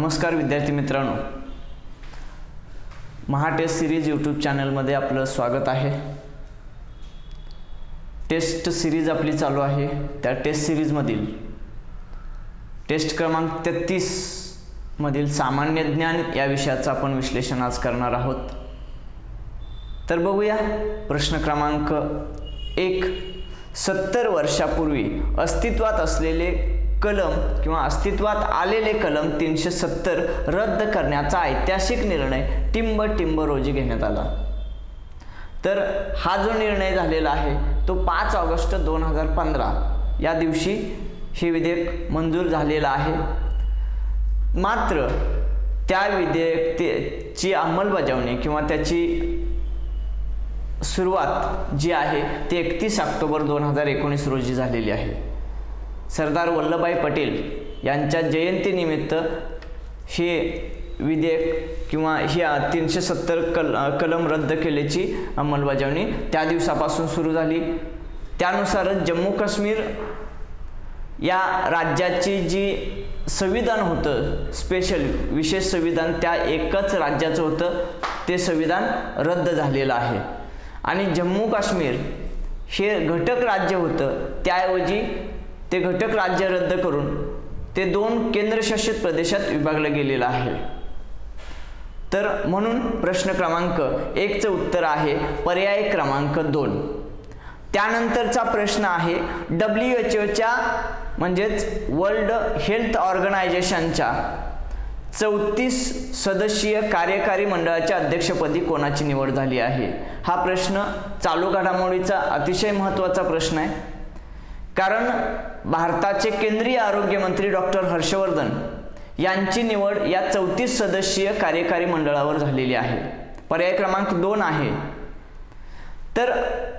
नमस्कार विद्यार्थी मित्रांनो, महा टेस्ट सिरीज यूट्यूब चॅनलमध्ये आपलं स्वागत आहे। टेस्ट सिरीज आपली चालू आहे। त्या टेस्ट सिरीजमधील टेस्ट क्रमांक 33 मधील सामान्य ज्ञान या विषयाचं आपण विश्लेषण आज करणार आहोत। तर बघूया प्रश्न क्रमांक 1। 70 वर्षापूर्वी अस्तित्वात असलेले कलम किंवा अस्तित्वात आलेले कलम 370 रद्द करण्याचा ऐतिहासिक निर्णय टिंब रोजी घेण्यात आला। तर हा जो निर्णय झालेला आहे तो 5 ऑगस्ट 2015 या दिवशी हे विधेयक मंजूर झालेला आहे। मात्र त्या विधेयकाची अंमलबजावणी किंवा त्याची सुरुवात जी आहे ती 31 ऑक्टोबर 2019 रोजी झालेली आहे। सरदार वल्लभभाई पटेल यांच्या जयंतीनिमित्त हे विधेयक किंवा ही 370 कलम रद्द केल्याची अंमलबजावणी त्या दिवसापासून सुरू झाली। त्यानुसारच जम्मू काश्मीर या राज्याची जी संविधान होतं, स्पेशल विशेष संविधान त्या एकच राज्याचं होतं, ते संविधान रद्द झालेलं आहे आणि जम्मू काश्मीर हे घटक राज्य होतं, त्याऐवजी ते घटक राज्य रद्द करून ते 2 केंद्रशासित प्रदेशात विभागलं गेलेलं आहे। तर म्हणून प्रश्न क्रमांक 1 चं उत्तर आहे पर्याय क्रमांक 2। त्यानंतरचा प्रश्न आहे WHO च्या म्हणजेच वर्ल्ड हेल्थ ऑर्गनायझेशनच्या 34 सदस्यीय कार्यकारी मंडळाच्या अध्यक्षपदी कोणाची निवड झाली आहे। हा प्रश्न चालू घडामोडीचा अतिशय महत्त्वाचा प्रश्न आहे, कारण भारताचे केंद्रीय आरोग्य मंत्री डॉक्टर हर्षवर्धन यांची निवड या 34 सदस्यीय कार्यकारी मंडळावर झालेली आहे। पर्याय क्रमांक 2 आहे। तर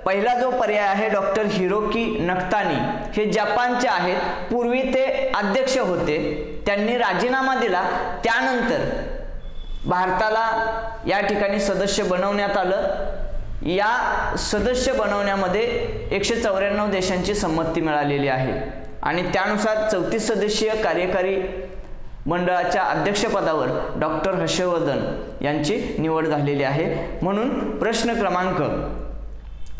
पहिला जो पर्याय आहे डॉक्टर हिरोकी नकतानी, हे जपानचे आहेत। पूर्वी ते अध्यक्ष होते, त्यांनी राजीनामा दिला, त्यानंतर भारताला या ठिकाणी सदस्य बनवण्यात आलं। या सदस्य बनवण्यामध्ये 194 देशांची संमती मिळालेली आहे आणि त्यानुसार 34 सदस्यीय कार्यकारी मंडळाच्या अध्यक्षपदावर डॉक्टर हर्षवर्धन यांची निवड झालेली आहे। म्हणून प्रश्न क्रमांक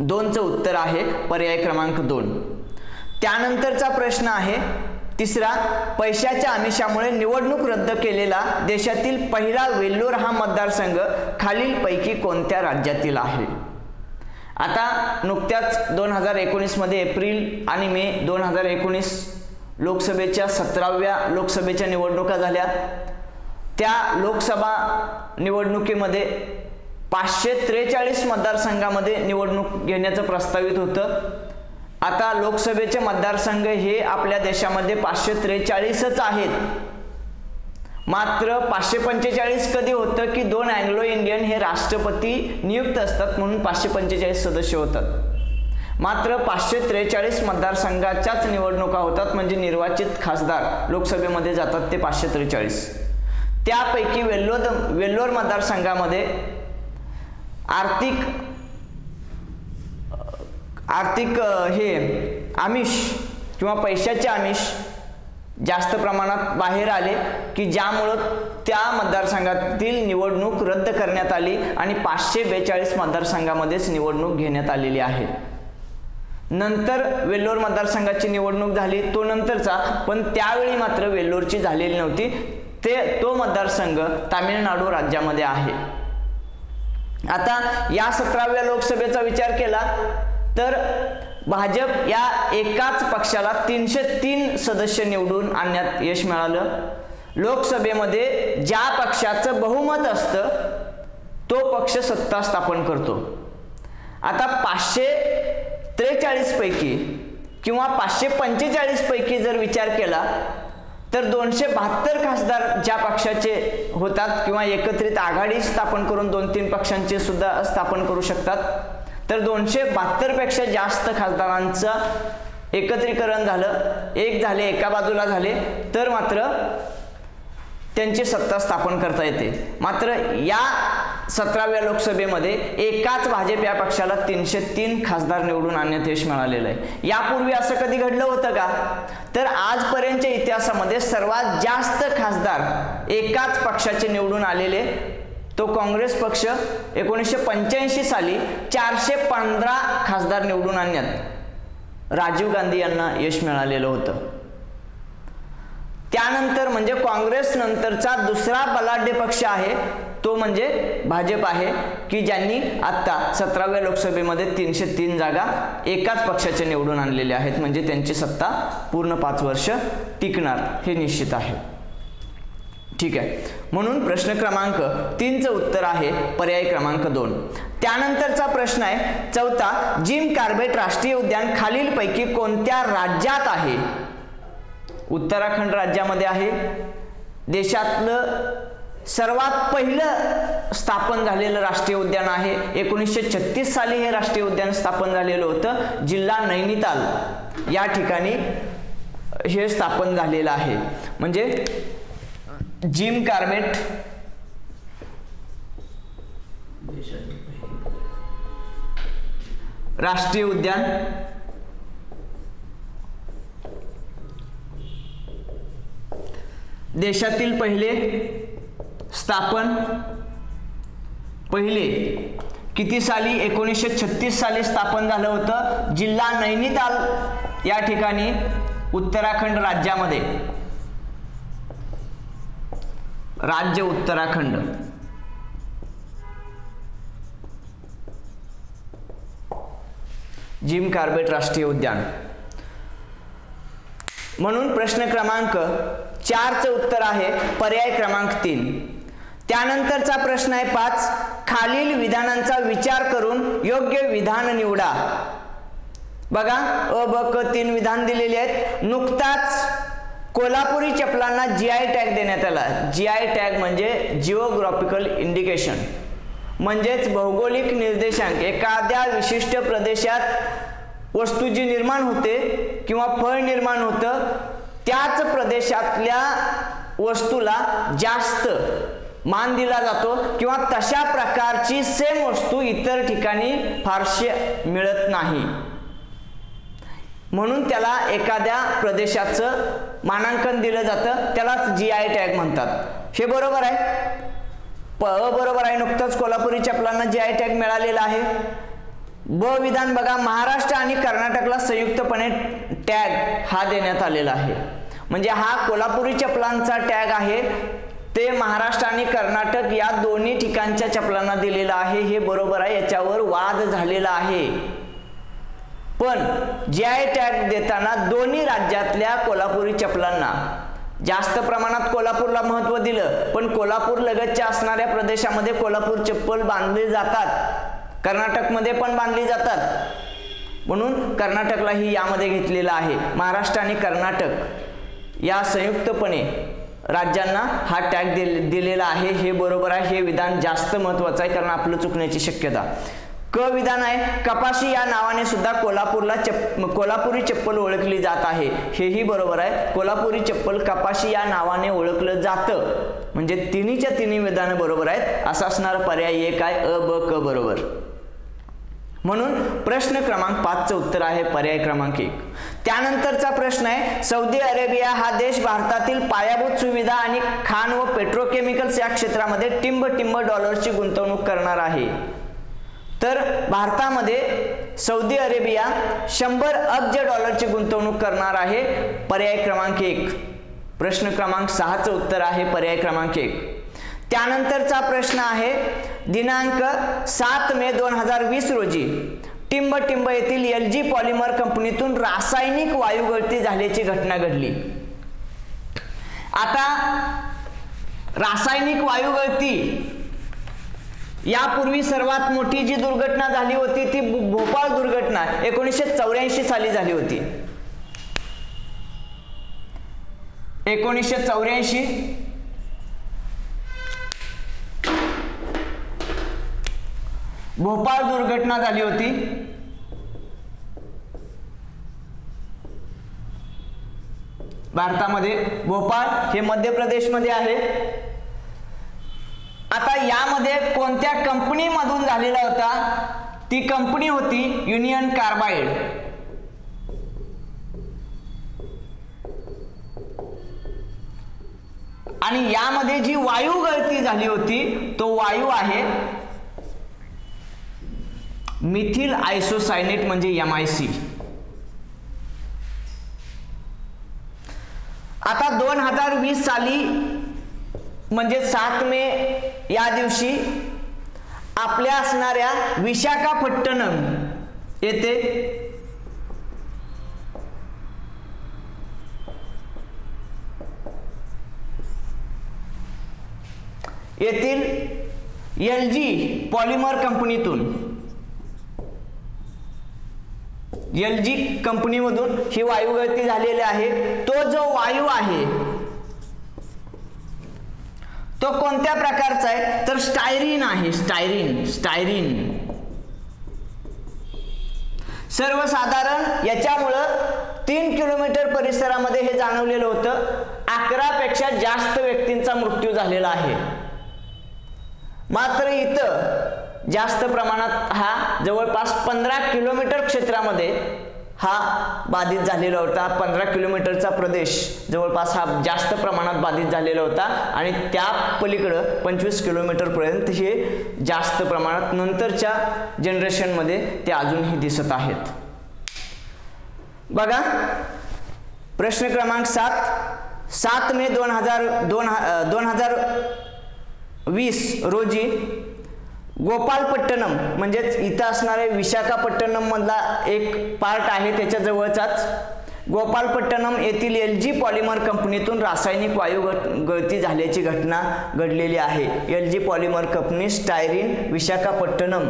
2 चं उत्तर आहे पर्याय क्रमांक 2। त्यानंतरचा प्रश्न आहे 3रा, पैशाच्या आमिषामुळे निवडणूक रद्द केलेला देशातील पहिला वेल्लोर हा मतदारसंघ खालीलपैकी कोणत्या राज्यातील आहे। आता नुकत्याच 2019 मध्ये एप्रिल आणि मे 2019 लोकसभेच्या 17व्या लोकसभेच्या निवडणुका झाल्या। त्या लोकसभा निवडणुकीमध्ये 543 मतदारसंघामध्ये निवडणूक घेण्याचं प्रस्तावित होतं। आता लोकसभेचे मतदारसंघ हे आपल्या देशामध्ये 543च आहेत। मात्र 545 कधी होतं की 2 अँग्लो इंडियन हे राष्ट्रपती नियुक्त असतात, म्हणून 545 सदस्य होतात। मात्र 543 मतदारसंघाच्याच निवडणुका होतात, म्हणजे निर्वाचित खासदार लोकसभेमध्ये जातात ते 543। त्यापैकी वेल्लोर मतदारसंघामध्ये आर्थिक हे आमिष किंवा पैशाचे आमिष जास्त प्रमाणात बाहेर आले की ज्यामुळे त्या मतदारसंघातील निवडणूक रद्द करण्यात आली आणि 542 मतदारसंघामध्येच निवडणूक घेण्यात आलेली आहे। नंतर वेल्लोर मतदारसंघाची निवडणूक झाली, तो नंतरचा, पण त्यावेळी मात्र वेल्लोरची झालेली नव्हती। तो मतदारसंघ तामिळनाडू राज्यामध्ये आहे। आता या 17व्या लोकसभेचा विचार केला तर भाजप या एकाच पक्षाला 303 सदस्य निवडून आणण्यात यश मिळालं। लोकसभेमध्ये ज्या पक्षाचं बहुमत असतं तो पक्ष सत्ता स्थापन करतो। आता 543 पैकी किंवा 545 पैकी जर विचार केला तर 272 खासदार ज्या पक्षाचे होतात किंवा एकत्रित आघाडी स्थापन करून 2-3 पक्षांचे सुद्धा स्थापन करू शकतात, तर 272 पेक्षा जास्त खासदारांचं एकत्रीकरण झालं, एक झाले, एका बाजूला झाले, तर मात्र त्यांची सत्ता स्थापन करता येते। मात्र या 17व्या लोकसभेमध्ये एकाच भाजप या पक्षाला 303 खासदार निवडून आणण्यात यश मिळालेलं आहे। यापूर्वी असं कधी घडलं होतं का? तर आजपर्यंतच्या इतिहासामध्ये सर्वात जास्त खासदार एकाच पक्षाचे निवडून आलेले, तो काँग्रेस पक्ष 1985 साली 415 खासदार निवडून आणण्यात राजीव गांधी यांना यश मिळालेलं होतं. त्यानंतर म्हणजे काँग्रेस नंतरचा दुसरा बलाढ्य पक्ष आहे तो म्हणजे भाजप आहे, की ज्यांनी आता 17व्या लोकसभेमध्ये 303 जागा एकाच पक्षाचे निवडून आणलेले आहेत. म्हणजे त्यांची सत्ता पूर्ण 5 वर्ष टिकणार हे निश्चित आहे. ठीक आहे, म्हणून प्रश्न क्रमांक 3चं उत्तर आहे पर्याय क्रमांक 2. त्यानंतरचा प्रश्न आहे चौथा, जिम कॉर्बेट राष्ट्रीय उद्यान खालीलपैकी कोणत्या राज्यात आहे? उत्तराखंड राज्यामध्ये आहे. देशातलं सर्वात पहिलं स्थापन झालेलं राष्ट्रीय उद्यान आहे. 1936 साली हे राष्ट्रीय उद्यान स्थापन झालेलं होतं. जिल्हा नैनिताल या ठिकाणी हे स्थापन झालेलं आहे. म्हणजे जिम कॉर्बेट राष्ट्रीय उद्यान देशातील पहिले किती साली? 1936 साली स्थापन झालं होतं. जिल्हा नैनिताल या ठिकाणी उत्तराखंड राज्यामध्ये, राज्य उत्तराखंड. जिम कॉर्बेट राष्ट्रीय उद्यान. म्हणून प्रश्न क्रमांक 4चं उत्तर आहे पर्याय क्रमांक 3. त्यानंतरचा प्रश्न आहे 5, खालील विधानांचा विचार करून योग्य विधान निवडा. बघा अ ब क 3 विधान दिलेली आहेत. नुकताच कोल्हापुरी चपलांना जीआय टॅग देण्यात आला. जीआय टॅग म्हणजे जिओग्राफिकल इंडिकेशन, म्हणजेच भौगोलिक निर्देशांक. एखाद्या विशिष्ट प्रदेशात वस्तू जी निर्माण होते किंवा फळ निर्माण होतं त्याच प्रदेशातल्या वस्तूला जास्त मान दिला जातो किंवा तशा प्रकारची सेम वस्तू इतर ठिकाणी फारशी मिळत नाही, म्हणून त्याला एखाद्या प्रदेशाचं मानांकन दिलं जातं, त्यालाच जीआय टॅग म्हणतात. हे बरोबर आहे. बरोबर आहे. नुकतंच कोल्हापुरी चपलांना जीआय टॅग मिळालेला आहे. ब विधान बघा, महाराष्ट्र आणि कर्नाटकला संयुक्तपणे टॅग हा देण्यात आलेला आहे. म्हणजे हा कोल्हापुरी चपलांचा टॅग आहे ते महाराष्ट्र आणि कर्नाटक या दोन्ही ठिकाणच्या चपलांना दिलेला आहे. हे बरोबर आहे. याच्यावर वाद झालेला आहे. पण जीआय टॅग देताना दोन्ही राज्यातल्या कोल्हापुरी चपलांना जास्त प्रमाणात कोल्हापूरला महत्त्व दिलं, पण कोल्हापूर लगतच्या असणाऱ्या प्रदेशामध्ये कोल्हापूर चप्पल बांधली जातात, कर्नाटकमध्ये पण बांधली जातात, म्हणून कर्नाटकलाही यामध्ये घेतलेला आहे. महाराष्ट्र आणि कर्नाटक या संयुक्तपणे राज्यांना हा टॅग दिलेला आहे. हे बरोबर आहे. हे विधान जास्त महत्त्वाचं आहे कारण आपलं चुकण्याची शक्यता. क विधान आहे, कपाशी या नावाने सुद्धा कोल्हापुरी चप्पल ओळखली जात आहे. हेही बरोबर आहे. कोल्हापुरी चप्पल कपाशी या नावाने ओळखलं जातं. म्हणजे तिन्हीच्या तिन्ही विधानं बरोबर आहेत. असा असणारा पर्याय एक आहे अ ब क बरोबर. म्हणून प्रश्न क्रमांक 5चं उत्तर आहे पर्याय क्रमांक 1. त्यानंतरचा प्रश्न आहे, सौदी अरेबिया हा देश भारतातील पायाभूत सुविधा आणि खाण व पेट्रोकेमिकल्स या क्षेत्रामध्ये टिंब डॉलर्सची गुंतवणूक करणार आहे. तर भारतामध्ये सौदी अरेबिया 100 अब्ज डॉलरची गुंतवणूक करणार आहे. पर्याय क्रमांक 1. प्रश्न क्रमांक 6चं उत्तर आहे पर्याय क्रमांक 1. त्यानंतरचा प्रश्न आहे, दिनांक 7 मे 2020 रोजी टिंब येथील LG पॉलिमर कंपनीतून रासायनिक वायू गळती झाल्याची घटना घडली. आता रासायनिक वायू गळती यापूर्वी सर्वात मोठी जी दुर्घटना झाली होती ती भोपाळ दुर्घटना 1984 साली झाली होती. 1984 भोपाळ दुर्घटना झाली होती. भारतामध्ये भोपाळ हे मध्य प्रदेशमध्ये आहे. आता यामध्ये कोणत्या कंपनी मधून झालेला होता? ती कंपनी होती युनियन कार्बाइड. आणि यामध्ये जी वायू गळती झाली होती तो वायू आहे मिथिल आयसोसायनेट म्हणजे MIC. आता 2020 साली म्हणजे 7 मे या दिवशी आपल्या असणाऱ्या विशाखापट्टणम येथे येथील LG पॉलिमर कंपनीतून LG कंपनीमधून ही वायू गळती झालेली आहे. तो जो वायू आहे तो कोणत्या प्रकारचा आहे तर स्टायरीन आहे. स्टायरीन सर्वसाधारण याच्यामुळं 3 किलोमीटर परिसरामध्ये हे जाणवलेलं होतं. 11 पेक्षा जास्त व्यक्तींचा मृत्यू झालेला आहे. मात्र इथं जास्त प्रमाणात हा जवळपास 15 किलोमीटर क्षेत्रामध्ये हा बाधित झालेला होता. 15 किलोमीटरचा प्रदेश जवळपास हा जास्त प्रमाणात बाधित झालेला होता आणि त्या पलीकडं 25 किलोमीटर पर्यंत हे जास्त प्रमाणात नंतरच्या जनरेशनमध्ये ते अजूनही दिसत आहेत. बघा प्रश्न क्रमांक 7 मे 2020 रोजी गोपालपट्टणम म्हणजेच इथं असणारे विशाखापट्टणम मधला एक पार्ट आहे त्याच्या जवळचाच गोपालपट्टणम येथील LG पॉलिमर कंपनीतून रासायनिक वायू गळती झाल्याची घटना घडलेली आहे. LG polymer company styrene Visakhapatnam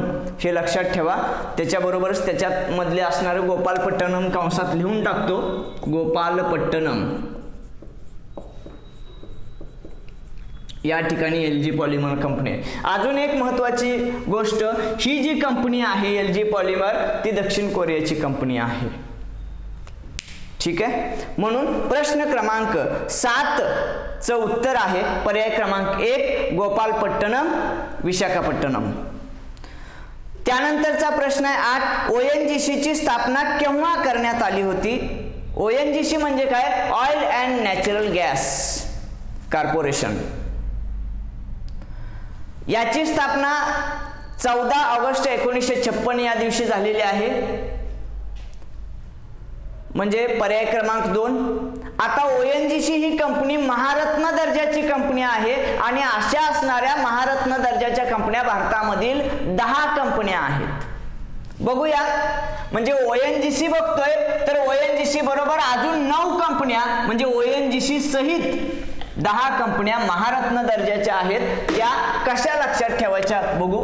हे लक्षात ठेवा. त्याच्याबरोबरच त्याच्यात मधले असणारे गोपालपट्टणम कंसात लिहून टाकतो. गोपालपट्टणम या ठिकाणी LG पॉलिमर कंपनी. अजून एक महत्वाची गोष्ट, ही जी कंपनी आहे LG पॉलिमर ती दक्षिण कोरियाची कंपनी आहे. ठीक आहे. म्हणून प्रश्न क्रमांक 7 चं उत्तर आहे पर्याय क्रमांक 1 गोपालपट्टणम विशाखापट्टणम. त्यानंतरचा प्रश्न आहे 8 ONGC ची स्थापना केव्हा करण्यात आली होती. ONGC म्हणजे काय oil and natural gas corporation. याची स्थापना 14 ऑगस्ट 1956 या दिवशी झालेली आहे. म्हणजे पर्याय क्रमांक 2. आता ONGC ही कंपनी महारत्न दर्जाची कंपनी आहे आणि अशा असणाऱ्या महारत्न दर्जाच्या कंपन्या भारतामधील 10 कंपन्या आहेत. बघूया म्हणजे ONGC बघतोय तर ONGC बरोबर अजून 9 कंपन्या म्हणजे ONGC सहित 10 कंपन्या महारत्न दर्जाच्या आहेत. त्या कशा लक्षात ठेवायच्या बघू.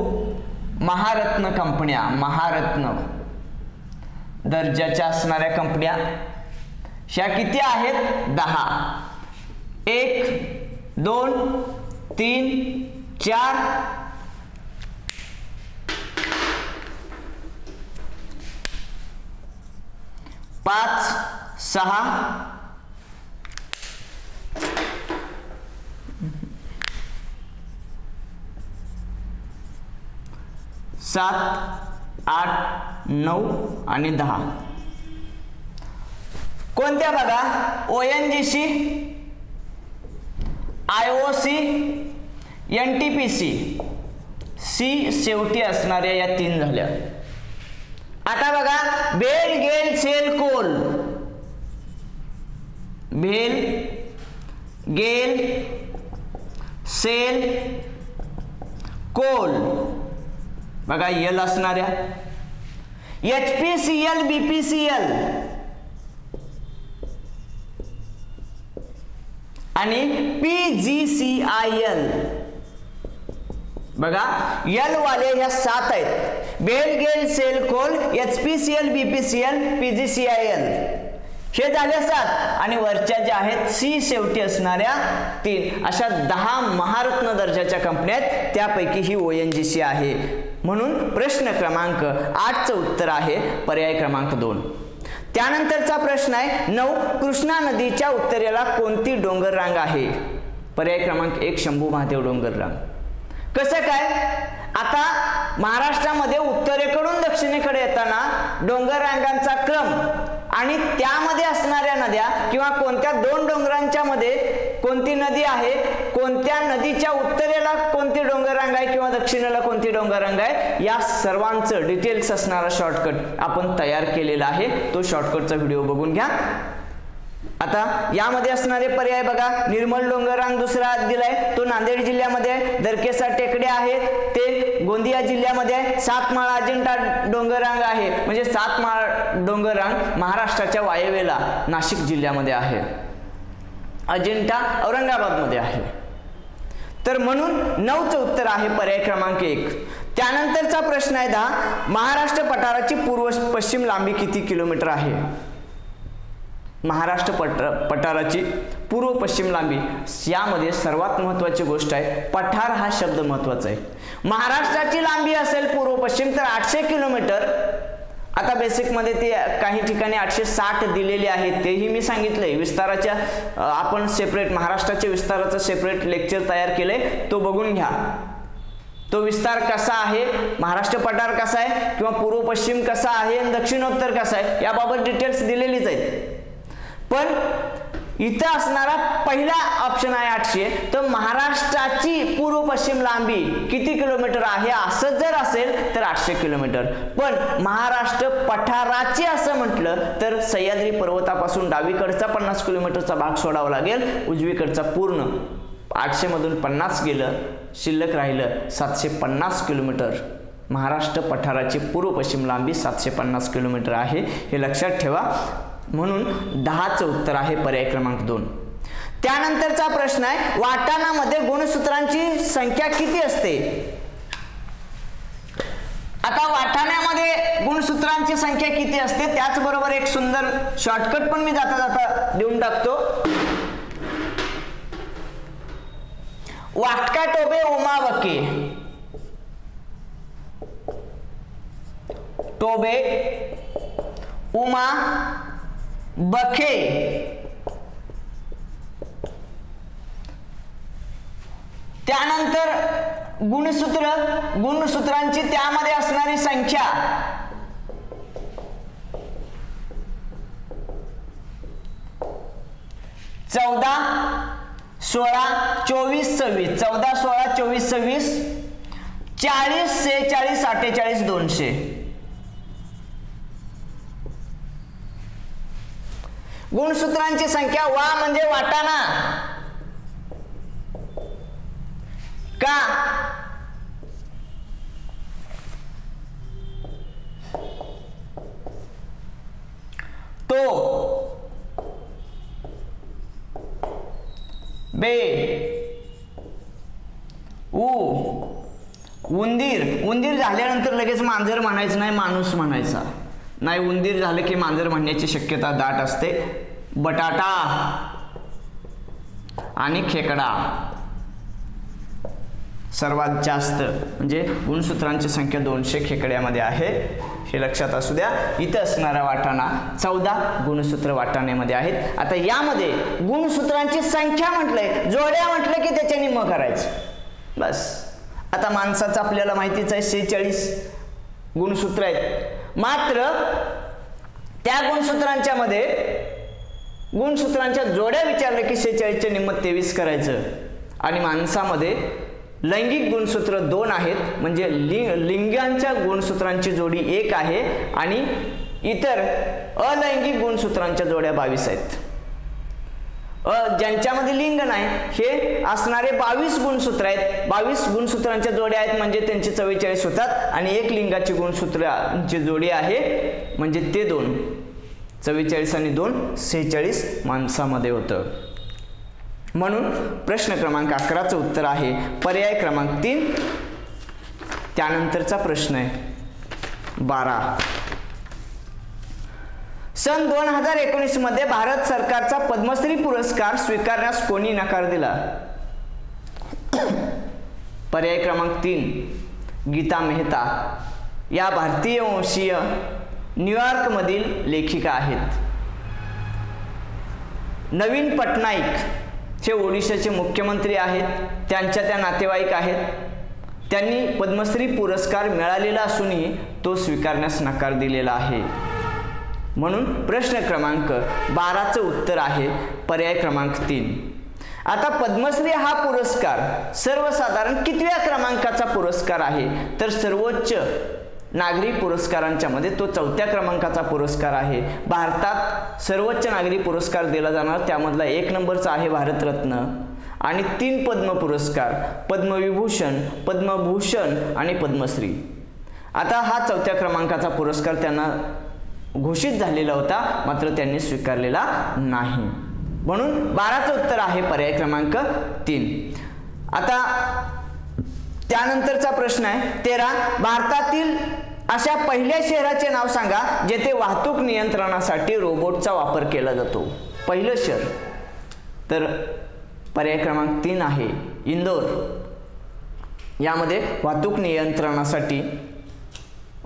महारत्न कंपन्या, महारत्न दर्जाच्या असणाऱ्या कंपन्या ह्या किती आहेत 10. 1 2 3 4 5 6 7 8 9 आणि 10. कोणत्या बघा ONGC IOC NTPC C शेवटी असणाऱ्या या 3 झाल्या. आता बघा bell GAIL SAIL Coal, bell GAIL SAIL Coal बघा L असणाऱ्या. HPCL BPCL आणि PGCIL बघा L वाले ह्या 7 आहेत. BEL GAIL SAIL coal HPCL BPCL PGCIL हे झाले 7 आणि वरच्या ज्या आहेत C शेवटी असणाऱ्या 3 अशा 10 महारत्न दर्जाच्या कंपन्या आहेत. त्यापैकी ही ONGC आहे. म्हणून प्रश्न क्रमांक 8 चं उत्तर आहे पर्याय क्रमांक 2. त्यानंतरचा प्रश्न आहे 9 कृष्णा नदीच्या उत्तरेला कोणती डोंगर रांग आहे. पर्याय क्रमांक 1 शंभू महादेव डोंगर रांग. कसं काय आता महाराष्ट्रामध्ये उत्तरेकडून दक्षिणेकडे येताना डोंगर रांगांचा क्रम आणि त्यामध्ये असणाऱ्या नद्या किंवा कोणत्या 2 डोंगरांच्या मध्ये कोणती नदी आहे, कोणत्या नदीच्या उत्तरेला कोणती डोंगररांग आहे किंवा दक्षिणेला कोणती डोंगररांग आहे, या सर्वांचं डिटेल्स असणारा शॉर्टकट आपण तयार केलेला आहे. तो शॉर्टकटचा व्हिडिओ बघून घ्या. आता यामध्ये असणारे पर्याय बघा. निर्मल डोंगररांग दुसरा दिलाय, तो नांदेड जिल्ह्यामध्ये आहे. दरकेसा टेकडे आहेत, ते गोंदिया जिल्ह्यामध्ये आहे. सातमाळा अजिंठा डोंगररांग आहे, म्हणजे सातमाळा डोंगररांग महाराष्ट्राच्या वायव्येला नाशिक जिल्ह्यामध्ये आहे. अजिंठा औरंगाबाद मध्ये आहे. तर म्हणून 9चं उत्तर आहे पर्याय क्रमांक 1. त्यानंतरचा प्रश्न आहे 10. महाराष्ट्र पठाराची पूर्व पश्चिम लांबी किती किलोमीटर आहे? महाराष्ट्र पठाराची पूर्व पश्चिम लांबी, यामध्ये सर्वात महत्वाची गोष्ट आहे पठार हा शब्द महत्वाचा आहे. महाराष्ट्राची लांबी असेल पूर्व पश्चिम तर 800 किलोमीटर. आता बेसिक मध्ये ते काही ठिकाणी 860 दिलेले आहेत, तेही मी सांगितलंय. विस्ताराच्या आपण सेपरेट महाराष्ट्राच्या विस्ताराचं सेपरेट लेक्चर तयार केलंय, तो बघून घ्या. तो विस्तार कसा आहे, महाराष्ट्र पठार कसा आहे किंवा पूर्व पश्चिम कसा आहे आणि दक्षिणोत्तर कसा आहे याबाबत डिटेल्स दिलेलीच आहेत. पण इथं असणारा पहिला ऑप्शन आहे 800. तर महाराष्ट्राची पूर्व पश्चिम लांबी किती किलोमीटर आहे असं जर असेल तर 800 किलोमीटर. पण महाराष्ट्र पठाराची असं म्हटलं तर सह्याद्री पर्वतापासून डावीकडचा 50 किलोमीटरचा भाग सोडावा लागेल, उजवीकडचा पूर्ण 800 मधून 50 गेलं, शिल्लक राहिलं 750 किलोमीटर. महाराष्ट्र पठाराची पूर्व पश्चिम लांबी 750 किलोमीटर आहे, हे लक्षात ठेवा. म्हणून 10चं उत्तर आहे पर्याय क्रमांक 2. त्यानंतरचा प्रश्न आहे वाटाणामध्ये गुणसूत्रांची संख्या किती असते? आता वाटाण्यामध्ये गुणसूत्रांची संख्या किती असते, त्याचबरोबर एक सुंदर शॉर्टकट पण मी जाता जाता देऊन टाकतो. वाटका टोबे उमा बके, टोबे उमा बखे, त्यानंतर गुणसूत्रांची त्यामध्ये असणारी संख्या 14, 16, 24, 26, 14, 16, 24, 26, 40, 46, 48, 200. गुणसूत्रांची संख्या. वा म्हणजे वाटाणा, का तो, बे, उंदीर. उंदीर झाल्यानंतर लगेच मांजर म्हणायचं नाही, माणूस म्हणायचा नाही. उंदीर झालं की मांजर म्हणण्याची शक्यता दाट असते. बटाटा आणि खेकडा सर्वात जास्त, म्हणजे गुणसूत्रांची संख्या 200 खेकड्यामध्ये आहे, हे लक्षात असू द्या. इथं असणारा वाटाणा 14 गुणसूत्र वाटाण्यामध्ये आहेत. आता यामध्ये गुणसूत्रांची संख्या म्हटलंय, जोड्या म्हटलं की त्याच्या निम्म करायचं बस. आता माणसाचं आपल्याला माहितीच आहे 46 गुणसूत्र आहेत. मात्र त्या गुणसूत्रांच्या जोड्या विचारले की 46च्या निम्म 23 करायचं. आणि माणसामध्ये लैंगिक गुणसूत्र 2 आहेत, म्हणजे लिंगांच्या गुणसूत्रांची जोडी 1 आहे आणि इतर अलैंगिक गुणसूत्रांच्या जोड्या 22 आहेत. ज्यांच्यामध्ये लिंग नाही हे असणारे 22 गुणसूत्र आहेत. 22 गुणसूत्रांच्या जोड्या आहेत म्हणजे त्यांचे 44 होतात. आणि एक लिंगाची गुणसूत्रांची जोडी आहे म्हणजे ते 2, 44 आणि 2 46 माणसामध्ये होतं. म्हणून प्रश्न क्रमांक 11चं उत्तर आहे पर्याय क्रमांक 3. त्यानंतरचा प्रश्न आहे 12. सन 2019 मध्ये भारत सरकारचा पद्मश्री पुरस्कार स्वीकारण्यास कोणी नकार दिला? पर्याय क्रमांक 3 गीता मेहता. या भारतीय वंशीय न्यूयॉर्क मधील लेखिका आहेत. नवीन पटनाईक हे ओडिशाचे मुख्यमंत्री आहेत, त्यांच्या त्या नातेवाईक आहेत. त्यांनी पद्मश्री पुरस्कार मिळालेला असूनही तो स्वीकारण्यास नकार दिलेला आहे. म्हणून प्रश्न क्रमांक 12चं उत्तर आहे पर्याय क्रमांक 3. आता पद्मश्री हा पुरस्कार सर्वसाधारण कितव्या क्रमांकाचा पुरस्कार आहे, तर सर्वोच्च नागरी पुरस्कारांच्या मध्ये तो 4थ्या क्रमांकाचा पुरस्कार आहे. भारतात सर्वोच्च नागरी पुरस्कार दिला जाणार त्यामधला 1 नंबरचा आहे भारतरत्न आणि 3 पद्म पुरस्कार, पद्मविभूषण, पद्मभूषण आणि पद्मश्री. आता हा 4थ्या क्रमांकाचा पुरस्कार त्यांना घोषित झालेला होता, मात्र त्यांनी स्वीकारलेला नाही, म्हणून 12चं उत्तर आहे पर्याय क्रमांक 3. आता त्यानंतरचा प्रश्न आहे 13. भारतातील अशा पहिल्या शहराचे नाव सांगा जेथे वाहतूक नियंत्रणासाठी रोबोटचा वापर केला जातो. पहिलं शहर तर पर्याय क्रमांक 3 आहे इंदोर. यामध्ये वाहतूक नियंत्रणासाठी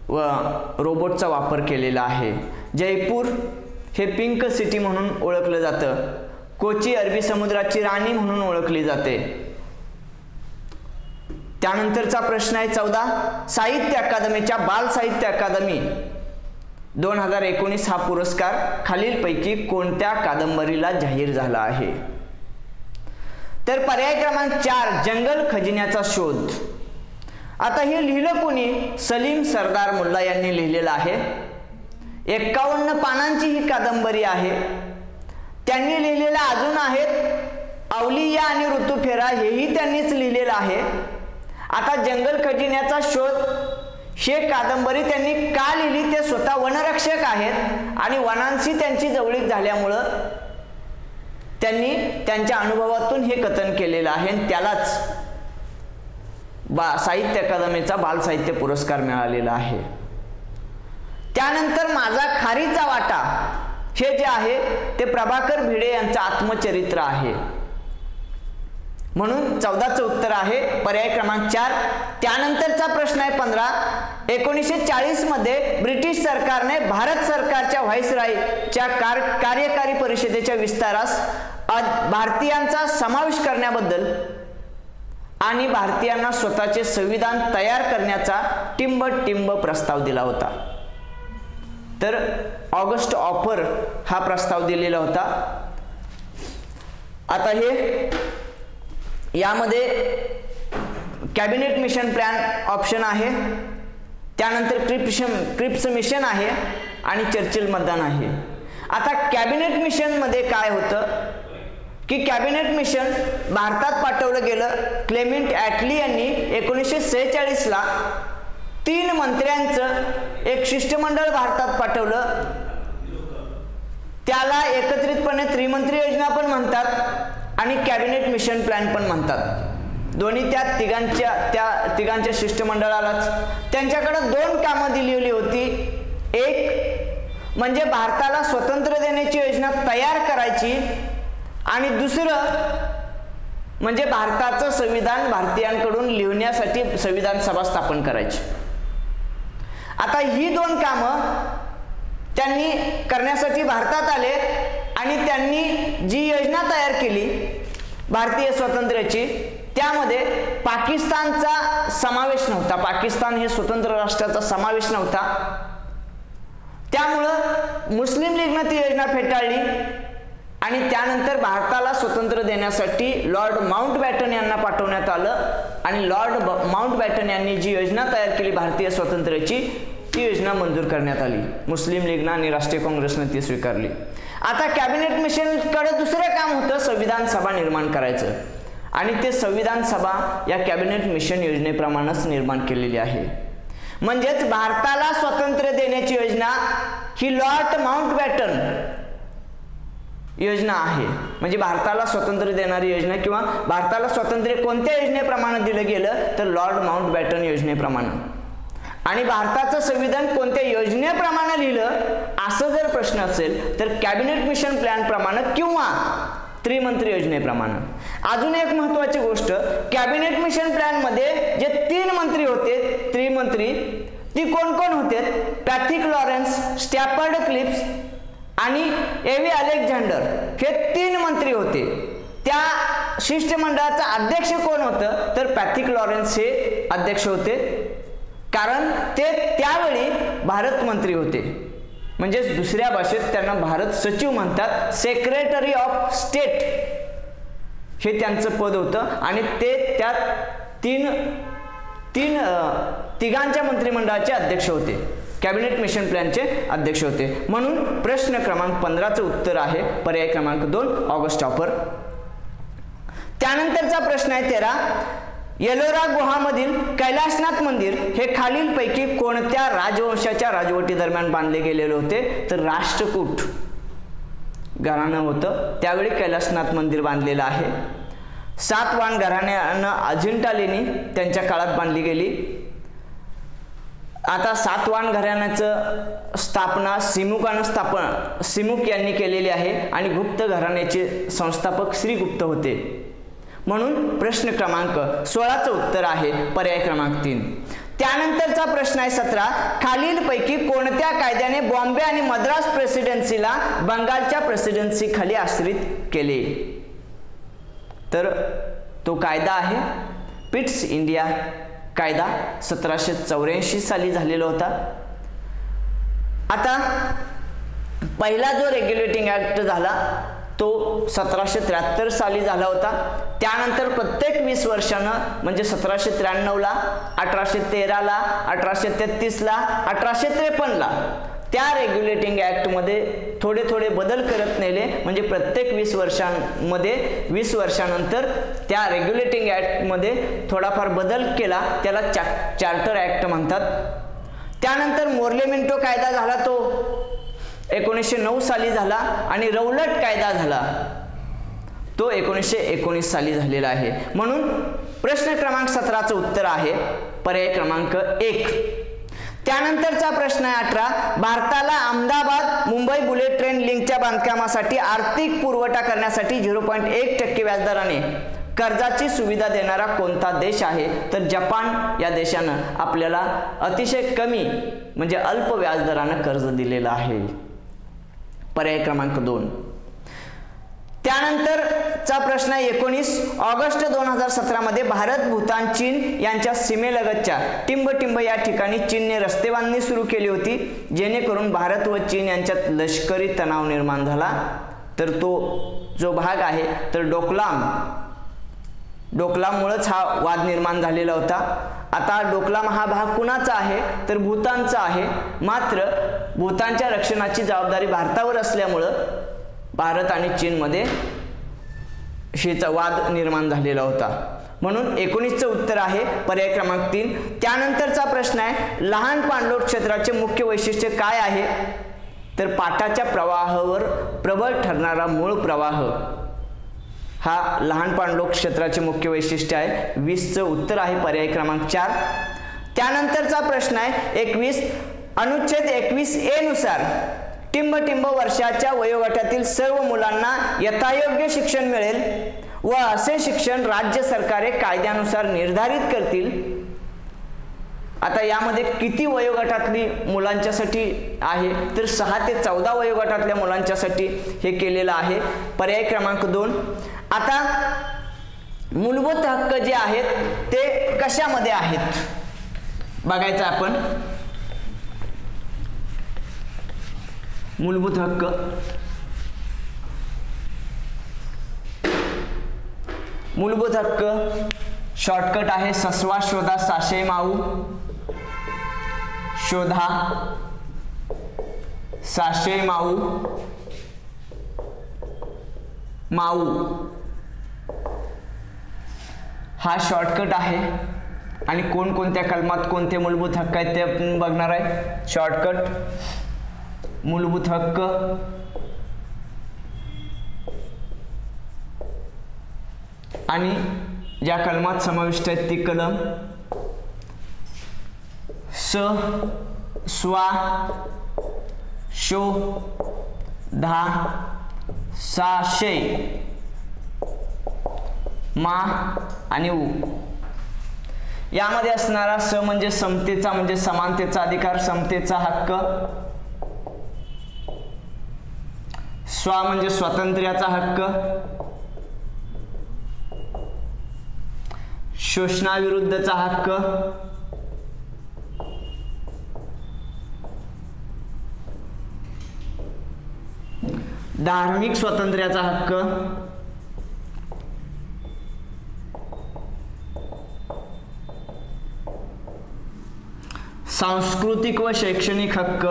रोबोटचा वापर केलेला आहे. जयपूर हे पिंक सिटी म्हणून ओळखलं जातं. कोची अरबी समुद्राची राणी म्हणून ओळखली जाते. त्यानंतरचा प्रश्न आहे 14. साहित्य अकादमीच्या बाल साहित्य अकादमी 2019 हा पुरस्कार खालीलपैकी कोणत्या कादंबरीला जाहीर झाला आहे, तर पर्याय क्रमांक 4 जंगल खजिन्याचा शोध. आता हे लिहिलं कोणी, सलीम सरदार मुल्ला यांनी लिहिलेलं आहे. 51 पानांची ही कादंबरी आहे. त्यांनी लिहिलेल्या अजून आहेत अवलिया आणि ऋतुफेरा, हेही त्यांनीच लिहिलेलं आहे. आता जंगल खजिन्याचा शोध हे कादंबरी त्यांनी का लिहिली, ते स्वतः वनरक्षक आहेत आणि वनांशी त्यांची जवळीक झाल्यामुळं त्यांनी त्यांच्या अनुभवातून हे कथन केलेलं आहे आणि त्यालाच साहित्य अकादमीचा बाल साहित्य पुरस्कार मिळालेला आहे. त्यानंतर माझा खारीचा वाटा हे जे आहे ते प्रभाकर भिडे यांचं आत्मचरित्र आहे, म्हणून 14चं उत्तर आहे पर्याय क्रमांक 4. त्यानंतरचा प्रश्न आहे 15. 1940 मध्ये ब्रिटिश सरकारने भारत सरकारच्या व्हाईसरॉयच्या कार्यकारी परिषदेच्या विस्तारास भारतीयांचा समावेश करण्याबद्दल आणि भारतीयांना स्वतःचे संविधान तयार करण्याचा टिंब प्रस्ताव दिला होता. तर ऑगस्ट ऑफर हा प्रस्ताव दिलेला होता. आता हे यामध्ये कॅबिनेट मिशन प्लॅन ऑप्शन आहे, त्यानंतर क्रिप्स मिशन आहे आणि चर्चिल मतदान आहे. आता कॅबिनेट मिशन मध्ये काय होतं की कॅबिनेट मिशन भारतात पाठवलं गेलं. क्लेमेंट ॲटली यांनी 1946 ला 3 मंत्र्यांचं एक शिष्टमंडळ भारतात पाठवलं. त्याला एकत्रितपणे त्रिमंत्री योजना पण म्हणतात आणि कॅबिनेट मिशन प्लॅन पण म्हणतात. दोन्ही त्या तिघांच्या शिष्टमंडळालाच त्यांच्याकडे 2 कामं दिलेली होती. एक म्हणजे भारताला स्वतंत्र देण्याची योजना तयार करायची आणि दुसरं म्हणजे भारताचं संविधान भारतीयांकडून लिहिण्यासाठी संविधान सभा स्थापन करायची. आता ही 2 कामं त्यांनी करण्यासाठी भारतात आले आणि त्यांनी जी योजना तयार केली भारतीय स्वातंत्र्याची, त्यामध्ये पाकिस्तानचा समावेश नव्हता. पाकिस्तान हे स्वतंत्र राष्ट्राचा समावेश नव्हता. त्यामुळं मुस्लिम लीगनं ती योजना फेटाळली आणि त्यानंतर भारताला स्वतंत्र देण्यासाठी लॉर्ड माउंटबॅटन यांना पाठवण्यात आलं आणि लॉर्ड माउंटबॅटन यांनी जी योजना तयार केली भारतीय स्वातंत्र्याची, ती योजना मंजूर करण्यात आली. मुस्लिम लीगनं आणि राष्ट्रीय काँग्रेसनं ती स्वीकारली. आता कॅबिनेट मिशनकडे दुसरं काम होतं, संविधान सभा निर्माण करायचं आणि ते संविधान सभा या कॅबिनेट मिशन योजनेप्रमाणेच निर्माण केलेली आहे. म्हणजेच भारताला स्वातंत्र्य देण्याची योजना ही लॉर्ड माउंटबॅटन योजना आहे. म्हणजे भारताला स्वातंत्र्य देणारी योजना किंवा भारताला स्वातंत्र्य कोणत्या योजनेप्रमाणे दिलं गेलं तर लॉर्ड माउंटबॅटन योजनेप्रमाणे. आणि भारताचं संविधान कोणत्या योजनेप्रमाणे लिहिलं असं जर प्रश्न असेल तर कॅबिनेट मिशन प्लॅन प्रमाणे किंवा त्रिमंत्री योजनेप्रमाणे. अजून एक महत्वाची गोष्ट, कॅबिनेट मिशन प्लॅन मध्ये जे 3 मंत्री होते त्रिमंत्री, ती कोण कोण होते? पॅथिक लॉरेन्स, स्टॅफर्ड क्लिप्स आणि एव्ही अलेक्झांडर हे 3 मंत्री होते. त्या शिष्टमंडळाचा अध्यक्ष कोण होतं तर पॅथिक लॉरेन्स हे अध्यक्ष होते, कारण ते त्यावेळी भारत मंत्री होते. म्हणजेच दुसऱ्या भाषेत त्यांना भारत सचिव म्हणतात. सेक्रेटरी ऑफ स्टेट हे त्यांचं पद होतं आणि ते त्यात तिघांच्या मंत्रिमंडळाचे अध्यक्ष होते, कॅबिनेट मिशन प्लॅनचे अध्यक्ष होते. म्हणून प्रश्न क्रमांक 15चं उत्तर आहे पर्याय क्रमांक 2 ऑगस्ट हॉपर. त्यानंतरचा प्रश्न आहे 13. एलोरा गुहामधील कैलासनाथ मंदिर हे खालीलपैकी कोणत्या राजवंशाच्या राजवटी दरम्यान बांधले गेलेले होते? तर राष्ट्रकूट घराणं होतं त्यावेळी कैलासनाथ मंदिर बांधलेलं आहे. सातवाहन घराण्यानं अजिंठा लेणी त्यांच्या काळात बांधली गेली. आता सातवाहन घराण्याचं स्थापना सिमुक यांनी केलेली आहे आणि गुप्त घराण्याचे संस्थापक श्रीगुप्त होते. म्हणून प्रश्न क्रमांक 16चं उत्तर आहे पर्याय क्रमांक 3. त्यानंतरचा प्रश्न आहे 17. खालीलपैकी कोणत्या कायद्याने बॉम्बे आणि मद्रास प्रेसिडेन्सीला बंगालच्या प्रेसिडेन्सी खाली आश्रित केले? तर तो कायदा आहे पिट्स इंडिया कायदा, 1784 साली झालेला होता. आता पहिला जो रेग्युलेटिंग ऍक्ट झाला तो 1773 साली झाला होता. त्यानंतर प्रत्येक 20 वर्षानं म्हणजे 1793ला, 1813ला, 1833ला, 1853ला त्या रेग्युलेटिंग ऍक्टमध्ये थोडे थोडे बदल करत नेले. म्हणजे प्रत्येक 20 वर्षांमध्ये 20 वर्षानंतर त्या रेग्युलेटिंग ऍक्टमध्ये थोडाफार बदल केला, त्याला चार्टर ऍक्ट म्हणतात. त्यानंतर मोर्ले मिंटो कायदा झाला तो 1909 साली झाला आणि रौलट कायदा झाला तो 1919 साली झालेला आहे. म्हणून प्रश्न क्रमांक 17चं उत्तर आहे पर्याय क्रमांक 1. त्यानंतरचा प्रश्न आहे 18. भारताला अहमदाबाद मुंबई बुलेट ट्रेन लिंकच्या बांधकामासाठी आर्थिक पुरवठा करण्यासाठी 0.1% व्याजदराने कर्जाची सुविधा देणारा कोणता देश आहे? तर जपान या देशानं आपल्याला अतिशय कमी म्हणजे अल्प व्याजदरानं कर्ज दिलेलं आहे. पर्याय क्रमांक 2. त्यानंतरचा प्रश्न 19. ऑगस्ट 2017 मध्ये भारत, भूतान, चीन यांच्या सीमेलगतच्या टिंब या ठिकाणी चीनने रस्ते बांधणी सुरू केली होती, जेणेकरून भारत व चीन यांच्यात लष्करी तणाव निर्माण झाला. तर तो जो भाग आहे तर डोकलाममुळेच हा वाद निर्माण झालेला होता. आता डोकलाम हा भाग कुणाचा आहे? तर भूतानचा आहे. मात्र भूतानच्या रक्षणाची जबाबदारी भारतावर असल्यामुळं भारत आणि चीनमध्ये हेचा वाद निर्माण झालेला होता. म्हणून 19चं उत्तर आहे पर्याय क्रमांक 3. त्यानंतरचा प्रश्न आहे लहान पाणलोट क्षेत्राचे मुख्य वैशिष्ट्य काय आहे? तर पाटाच्या प्रवाहावर प्रबळ ठरणारा मूळ प्रवाह हा लहान पाणलोट क्षेत्राचे मुख्य वैशिष्ट्य आहे. 20चं उत्तर आहे पर्याय क्रमांक 4. त्यानंतरचा प्रश्न आहे 21. अनुच्छेद 21A नुसार टिंब वर्षाच्या वयोगटातील सर्व मुलांना यथायोग्य शिक्षण मिळेल व असे शिक्षण राज्य सरकारे कायद्यानुसार निर्धारित करतील. आता यामध्ये किती वयोगटातली मुलांच्यासाठी आहे? तर 6 ते 14 वयोगटातल्या मुलांच्यासाठी हे केलेलं आहे. पर्याय क्रमांक 2. आता मूलभूत हक्क जे आहेत ते कशामध्ये आहेत बघायचं आपण. मूलभूत हक्क शॉर्टकट आहे ससवा शोधा साशे माऊ, शोधा साशे माऊ हा शॉर्टकट आहे. आणि कोणकोणत्या कलमात कोणते मूलभूत हक्क आहेत ते आपण बघणार आहे. शॉर्टकट मूलभूत हक्क आणि ज्या कलमात समाविष्ट आहेत ती कलम स स्वा शो धा साशे मा आणि उ. यामध्ये असणारा स म्हणजे समतेचा म्हणजे समानतेचा अधिकार, समतेचा हक्क. स्वा म्हणजे स्वातंत्र्याचा हक्क, शोषणाविरुद्धचा हक्क, धार्मिक स्वातंत्र्याचा हक्क सांस्कृतिक व शैक्षणिक हक्क,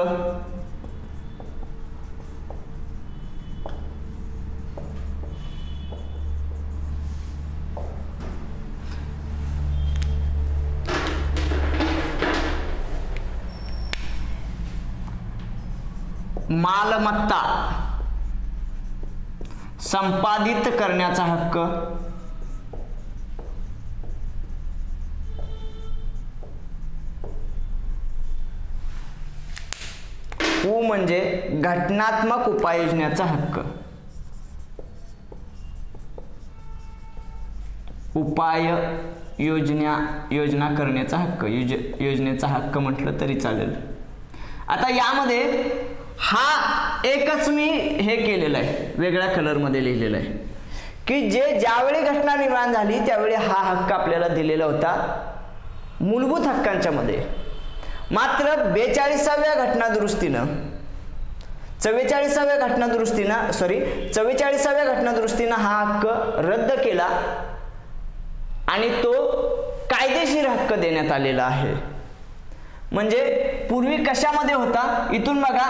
मालमत्ता संपादित करण्याचा हक्क, उ म्हणजे घटनात्मक उपाययोजनेचा हक्क, योजना करण्याचा हक्क, योजनेचा हक्क म्हटलं तरी चालेल. आता यामध्ये हा एकच मी हे केलेलं आहे, वेगळ्या कलर मध्ये लिहिलेलं आहे की ज्यावेळी घटना निर्माण झाली त्यावेळी हा हक्क आपल्याला दिलेला होता मूलभूत हक्कांच्या मध्ये. मात्र 42व्या घटनादुरुस्तीनं हा हक्क रद्द केला आणि तो कायदेशीर हक्क देण्यात आलेला आहे. म्हणजे पूर्वी कशामध्ये होता, इथून बघा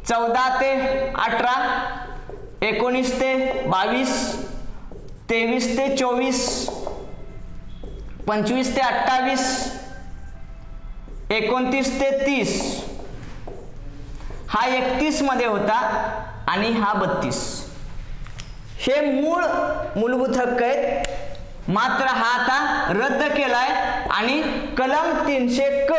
14 ते 18, 19 ते 22, 23 ते 24, 25 ते 28, 29 ते 30, हा 31 मध्ये होता आणि हा 32. हे मूलभूत हक्क आहेत. मात्र हा आता रद्द केलाय आणि कलम 300 क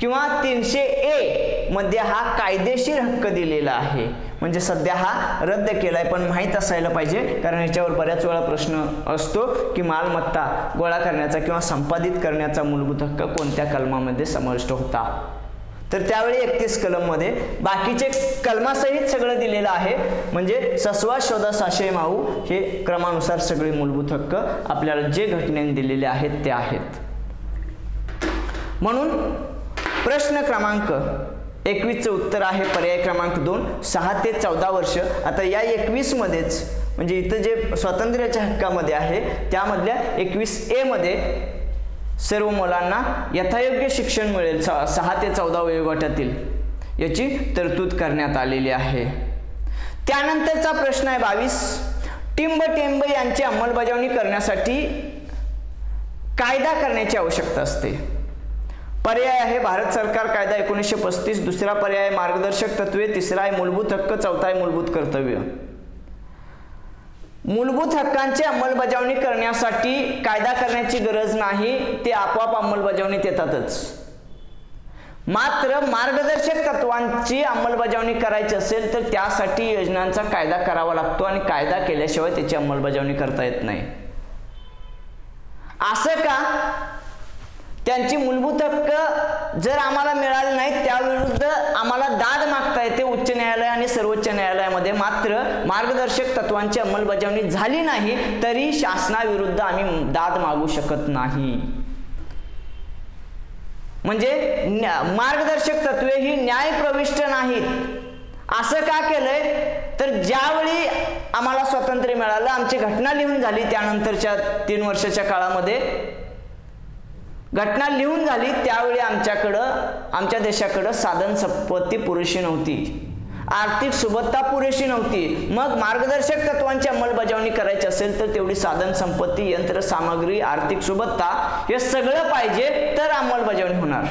किंवा 300 ए मध्ये हा कायदेशीर हक्क दिलेला आहे. म्हणजे सध्या हा रद्द केलाय, पण माहीत असायला पाहिजे, कारण याच्यावर बऱ्याच वेळा प्रश्न असतो की मालमत्ता गोळा करण्याचा किंवा संपादित करण्याचा मूलभूत हक्क कोणत्या कलमामध्ये समाविष्ट होता. तर त्यावेळी 31 कलम मध्ये बाकीचे कलमासहित सगळं दिलेलं आहे. म्हणजे सस्वा शोधा साशय माऊ हे क्रमानुसार सगळे मूलभूत हक्क आपल्याला जे घटनेने दिलेले आहेत ते आहेत. म्हणून प्रश्न क्रमांक 21चं उत्तर आहे पर्याय क्रमांक 2, 6 ते 14 वर्ष. आता या 21 मध्येच म्हणजे इथं जे स्वातंत्र्याच्या हक्कामध्ये आहे त्यामधल्या 21A मध्ये सर्व मुलांना यथायोग्य शिक्षण मिळेल 6 ते 14 वयोगटातील याची तरतूद करण्यात आलेली आहे. त्यानंतरचा प्रश्न आहे 22. टिंब यांची अंमलबजावणी करण्यासाठी कायदा करण्याची आवश्यकता असते. पर्याय आहे भारत सरकार कायदा 1935, दुसरा पर्याय मार्गदर्शक तत्वे, तिसरा आहे मूलभूत हक्क, चौथा आहे मूलभूत कर्तव्य. मूलभूत हक्कांची अंमलबजावणी करण्यासाठी कायदा करण्याची गरज नाही, ते आपोआप अंमलबजावणीत येतातच. मात्र मार्गदर्शक तत्वांची अंमलबजावणी करायची असेल तर त्यासाठी योजनांचा कायदा करावा लागतो आणि कायदा केल्याशिवाय त्याची अंमलबजावणी करता येत नाही. असं का? त्यांची मूलभूत हक्क जर आम्हाला मिळाले नाहीत त्याविरुद्ध आम्हाला दाद मागता येते उच्च न्यायालय आणि सर्वोच्च न्यायालयामध्ये. मात्र मार्गदर्शक तत्वांची अंमलबजावणी झाली नाही तरी शासनाविरुद्ध आम्ही दाद मागू शकत नाही. म्हणजे मार्गदर्शक तत्वे ही न्यायप्रविष्ट नाहीत. असं का केलंय तर ज्यावेळी आम्हाला स्वातंत्र्य मिळालं, आमची घटना लिहून झाली, त्यानंतरच्या 3 वर्षाच्या काळामध्ये घटना लिहून झाली, त्यावेळी आमच्या देशाकडं साधन संपत्ती पुरेशी नव्हती, आर्थिक सुबत्ता पुरेशी नव्हती. मग मार्गदर्शक तत्वांची अंमलबजावणी करायची असेल तर तेवढी साधन संपत्ती, यंत्रसामग्री, आर्थिक सुबत्ता हे सगळं पाहिजे तर अंमलबजावणी होणार.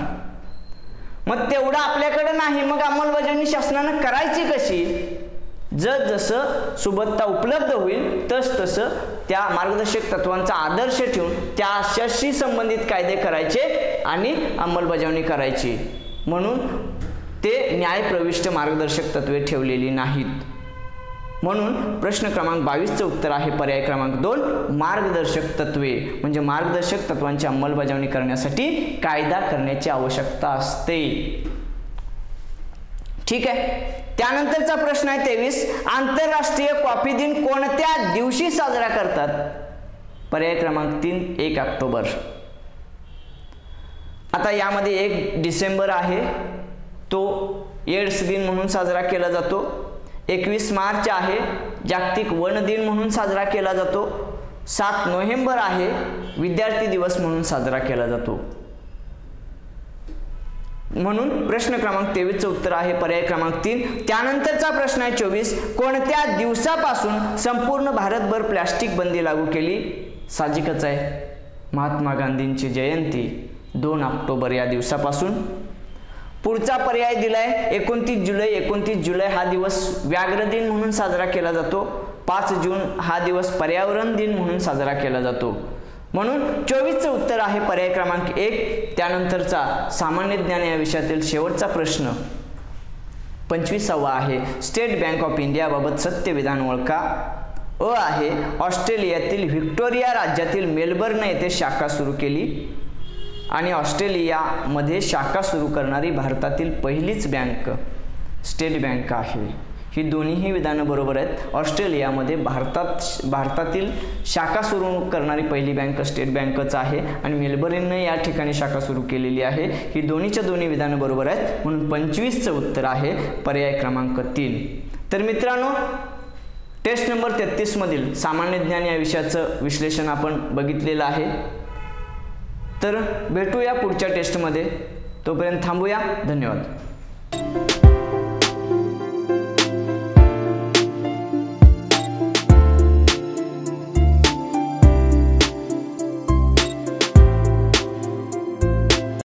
मग तेवढं आपल्याकडे नाही, मग अंमलबजावणी शासनानं करायची कशी? जसं सुबत्ता उपलब्ध होईल तसं त्या मार्गदर्शक तत्वांचा आदर्श ठेवून त्याच्याशी संबंधित कायदे करायचे आणि अंमलबजावणी करायची. म्हणून ते न्यायप्रविष्ट मार्गदर्शक तत्वे ठेवलेली नाहीत. म्हणून प्रश्न क्रमांक 22चं उत्तर आहे पर्याय क्रमांक 2, मार्गदर्शक तत्वे. म्हणजे मार्गदर्शक तत्वांची अंमलबजावणी करण्यासाठी कायदा करण्याची आवश्यकता असते. ठीक आहे. त्यानंतरचा प्रश्न आहे 23. आंतरराष्ट्रीय कॉफी दिन कोणत्या दिवशी साजरा करतात? पर्याय क्रमांक 3, 1 ऑक्टोबर. आता यामध्ये 1 डिसेंबर आहे, तो एड्स दिन म्हणून साजरा केला जातो. 21 मार्च आहे, जागतिक वन दिन म्हणून साजरा केला जातो. 7 नोव्हेंबर आहे, विद्यार्थी दिवस म्हणून साजरा केला जातो. म्हणून प्रश्न क्रमांक 23चं उत्तर आहे पर्याय क्रमांक 3. त्यानंतरचा प्रश्न आहे 24. कोणत्या दिवसापासून संपूर्ण भारतभर प्लास्टिक बंदी लागू केली? साहजिकच आहे, महात्मा गांधींची जयंती 2 ऑक्टोबर या दिवसापासून. पुढचा पर्याय दिलाय 29 जुलै. 29 जुलै हा दिवस व्याघ्र दिन म्हणून साजरा केला जातो. 5 जून हा दिवस पर्यावरण दिन म्हणून साजरा केला जातो. म्हणून 24चं उत्तर आहे पर्याय क्रमांक 1. त्यानंतरचा सामान्य ज्ञान या विषयातील शेवटचा प्रश्न 25वा आहे. स्टेट बँक ऑफ इंडियाबाबत सत्य विधान ओळखा. अ आहे, ऑस्ट्रेलियातील व्हिक्टोरिया राज्यातील मेलबर्न येथे शाखा सुरू केली. आणि ऑस्ट्रेलियामध्ये शाखा सुरू करणारी भारतातील पहिलीच बँक स्टेट बँक आहे. ही दोन्हीही विधानं बरोबर आहेत. ऑस्ट्रेलियामध्ये भारतातील शाखा सुरू करणारी पहिली बँक स्टेट बँकच आहे आणि मेलबर्नने या ठिकाणी शाखा सुरू केलेली आहे. ही दोन्हीच्या दोन्ही विधानं बरोबर आहेत. म्हणून 25चं उत्तर आहे पर्याय क्रमांक 3. तर मित्रांनो, टेस्ट नंबर 33 मधील सामान्य ज्ञान या विषयाचं विश्लेषण आपण बघितलेलं आहे. तर भेटूया पुढच्या टेस्टमध्ये. तोपर्यंत थांबूया. धन्यवाद.